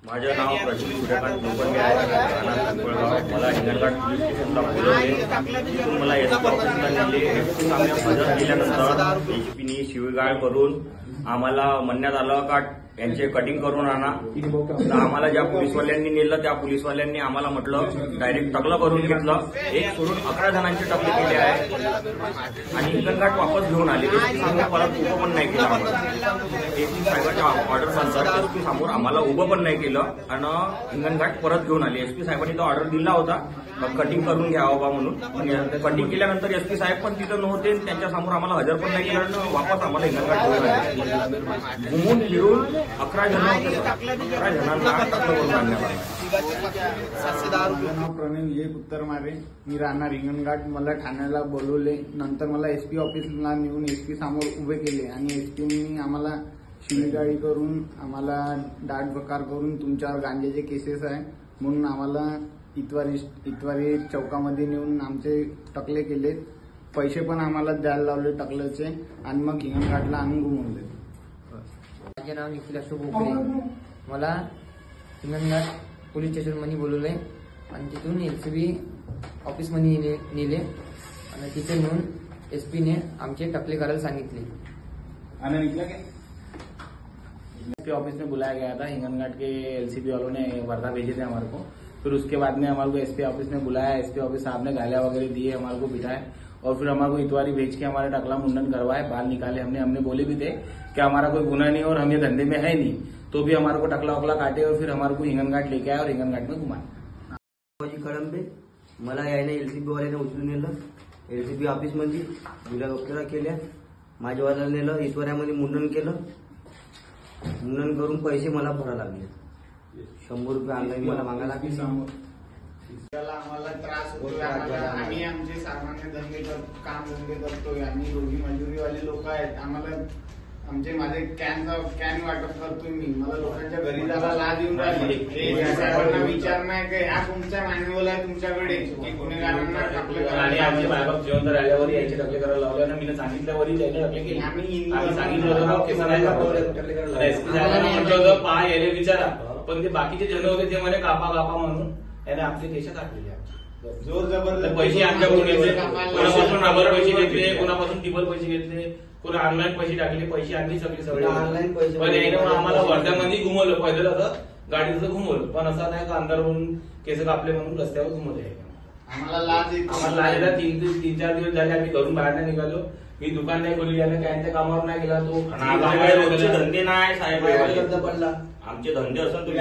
माझे नाव प्रज्वल सूर्यकांत लोखंडे आहे. मला हिंगणघाट पोलीस स्टेशनला बोलवले. तिथून मला एसपी ऑफिसला नेले. आम्ही हजर केल्यानंतर एसपीनी शिवीगाळ करून आम्हाला म्हणण्यात आलं का यांचे कटिंग करून आणा. तर आम्हाला ज्या पोलीसवाल्यांनी नेलं त्या पोलीसवाल्यांनी आम्हाला म्हटलं डायरेक्ट टकलं करून घेतलं. एक सोडून 11 जणांचे टकले केले आहे आणि हिंगणघाट वापस घेऊन आले. एसपी समोर परत उभं पण नाही केलं. आम्हाला एसपी साहेबांच्या ऑर्डर नंतर एसपी समोर आम्हाला उभं पण नाही केलं आणि हिंगणघाट परत घेऊन आले. एसपी साहेबांनी तो ऑर्डर दिला होता कटिंग करून घ्यावं बा म्हणून. कटिंग केल्यानंतर एसपी साहेब पण तिथं नव्हते. त्यांच्या समोर आम्हाला हजर पण नाही केलं आणि वापस आम्हाला हिंगणघाट घेऊन आले. घुमून फिरून 11 जण होते. 11 जणांना टकलं करून आणण्यात आलं. नाव प्रणय उत्तर मारे. मी राहणार हिंगणघाट. मला ठाण्याला बोलवले. नंतर मला एसपी ऑफिसला नेऊन एसपी समोर उभे केले आणि एसपीनी आम्हाला शिवीगाळी करून आम्हाला डाट बकार करून तुमच्यावर गांजाचे केसेस आहे म्हणून आम्हाला इतवारी चौकामध्ये नेऊन आमचे टकले केले. पैसे पण आम्हाला द्यायला लावले टकल्याचे आणि मग हिंगणघाटला आणून घुमवले. माझे नाव निखिल अशोक गोखले. मला हिंगणघाट पोलीस स्टेशनमध्ये बोलवले आणि तिथून एलसीबी ऑफिसमध्ये नेले आणि तिथे नेऊन एसपीने आमचे टकले करायला सांगितले. एसपी ऑफिस में बुलाया गया था. हिंगणघाट के एलसीबी वालों ने वर्धा भेजे थे हमारे को. फिर उसके बाद में हमारे को एसपी ऑफिस में बुलाया. एसपी ऑफिस साहब ने गालियां वगैरह दिए, हमारे को बिठाए और फिर हमारे को इतवारी भेज के हमारे टकला मुंडन करवाए, बाल निकाले. हमने बोले भी थे कि हमारा कोई गुना नहीं और हम ये धंधे में है नहीं, तो भी हमारे को टकला वकला काटे और फिर हमारे को हिंगणघाट लेके आए और हिंगणघाट में घुमाए. कळंबे. मला यायला एलसीबी वाल्याने उचलून नेलं. एलसीबी ऑफिसमध्ये गुन्हा वगैरे केल्या. माझ्यावाल्याला नेलं. इतवाऱ्यामध्ये मुंडन केलं. मुंडन करून पैसे मला भरायला लागले. 100 रुपये ऑनलाईन मला मागायला लागले. आम्हाला त्रास होतोय. आम्ही आमचे सामान्य काम धंदे करतोय. आम्ही रोजी मजुरीवाले लोक आहेत. आम्हाला माझे कॅन वाटप करतोय मी. मला लोकांच्या घरी जायला लाज येऊन राहिली. साहेबांना विचार नाही काय हा तुमचा मॅन्युअल आहे तुमच्याकडे की गुन्हेगारांना टकले आणि आमचे मायबाप जिवंत राहिल्यावर यायचे टकले करायला लावले आणि मी सांगितल्यावरही त्याने टकले केले. आम्ही सांगितलं होतं की म्हटलं होतं पहा यायला विचारा, पण ते बाकीचे जण होते ते म्हणे कापा म्हणून याने आपले केस काढलेले. जोर जबरदस्त पैसे आमच्याकडून घेतले. कोणापासून रबर पैसे घेतले, कोणापासून टिबल पैसे घेतले, कोणा ऑनलाईन पैसे टाकले. पैसे आणली सगळे ऑनलाईन पैसे. पण याने आम्हाला वर्ध्यामध्ये घुमवलं. पैदल असं गाडीचं घुमवलं, पण असं नाही का अंधारून केस कापले म्हणून रस्त्यावर घुमवले. आम्हाला लाज येतात. 3-4 दिवस झाले आम्ही घरून बाहेर नाही निघालो. मी दुकान नाही खोलली आणि काय त्या कामावर नाही गेला. तो आमचे धंदे नाही साहेब. आमचे धंदे असं तुम्ही